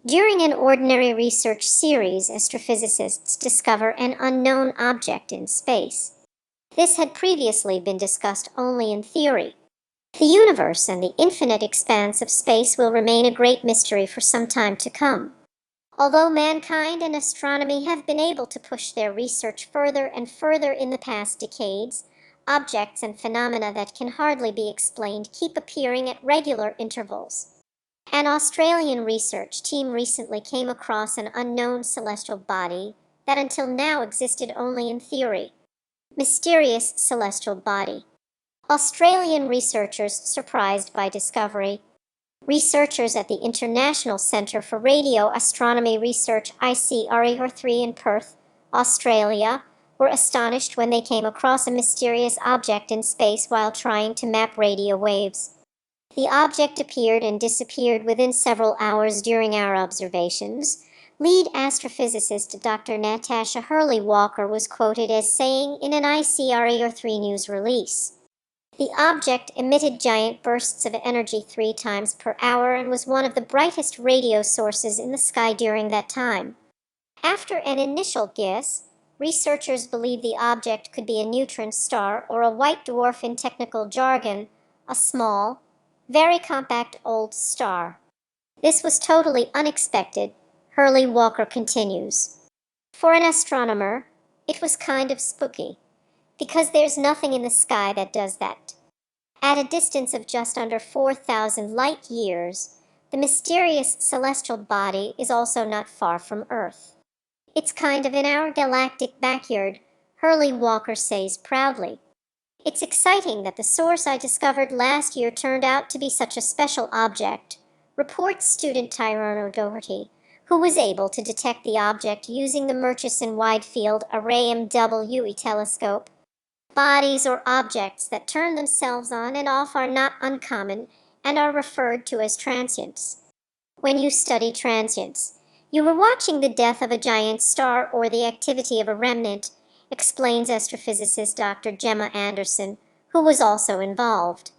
During an ordinary research series, astrophysicists discover an unknown object in space. This had previously been discussed only in theory. The universe and the infinite expanse of space will remain a great mystery for some time to come. Although mankind and astronomy have been able to push their research further and further in the past decades, objects and phenomena that can hardly be explained keep appearing at regular intervals. An Australian research team recently came across an unknown celestial body that until now existed only in theory. Mysterious celestial body. Australian researchers surprised by discovery. Researchers at the International Centre for Radio Astronomy Research ICRAR in Perth, Australia, were astonished when they came across a mysterious object in space while trying to map radio waves. The object appeared and disappeared within several hours during our observations. Lead astrophysicist Dr. Natasha Hurley-Walker was quoted as saying in an ICRAR news release, "The object emitted giant bursts of energy 3 times per hour and was one of the brightest radio sources in the sky during that time." After an initial guess, researchers believe the object could be a neutron star or a white dwarf, in technical jargon, a small, very compact old star. "This was totally unexpected," Hurley-Walker continues. "For an astronomer, it was kind of spooky, because there's nothing in the sky that does that." At a distance of just under 4,000 light years, the mysterious celestial body is also not far from Earth. "It's kind of in our galactic backyard," Hurley-Walker says proudly. "It's exciting that the source I discovered last year turned out to be such a special object," reports student Tyrone O'Doherty, who was able to detect the object using the Murchison Wide Field Array MWE telescope. Bodies or objects that turn themselves on and off are not uncommon and are referred to as transients. When you study transients, you are watching the death of a giant star or the activity of a remnant, explains astrophysicist Dr. Gemma Anderson, who was also involved.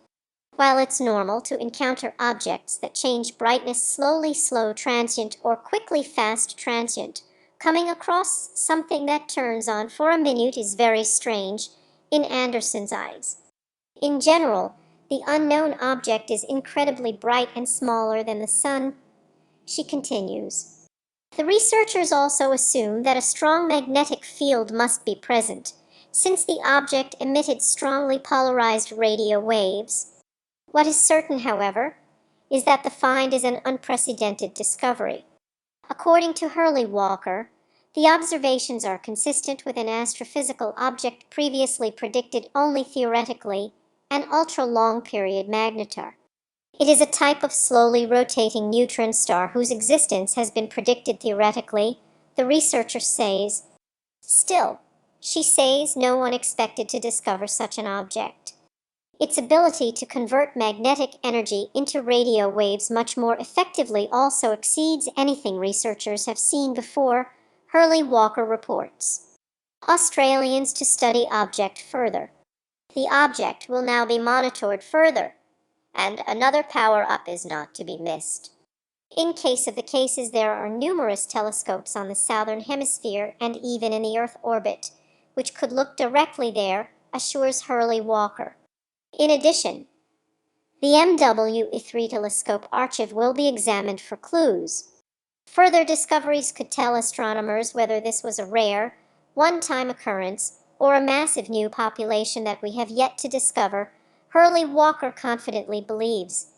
While it's normal to encounter objects that change brightness slowly slow transient or quickly fast transient, coming across something that turns on for a minute is very strange, in Anderson's eyes. In general, the unknown object is incredibly bright and smaller than the sun. She continues, "The researchers also assume that a strong magnetic field must be present, since the object emitted strongly polarized radio waves. What is certain, however, is that the find is an unprecedented discovery." According to Hurley-Walker, the observations are consistent with an astrophysical object previously predicted only theoretically, an ultra-long period magnetar. It is a type of slowly rotating neutron star whose existence has been predicted theoretically, the researcher says. Still, she says no one expected to discover such an object. Its ability to convert magnetic energy into radio waves much more effectively also exceeds anything researchers have seen before, Hurley-Walker reports. Australians to study object further. The object will now be monitored further, and another power-up is not to be missed. In case of the cases, there are numerous telescopes on the southern hemisphere and even in the Earth orbit, which could look directly there, assures Hurley-Walker. In addition, the MWE3 telescope archive will be examined for clues. Further discoveries could tell astronomers whether this was a rare, one-time occurrence or a massive new population that we have yet to discover, Hurley-Walker confidently believes.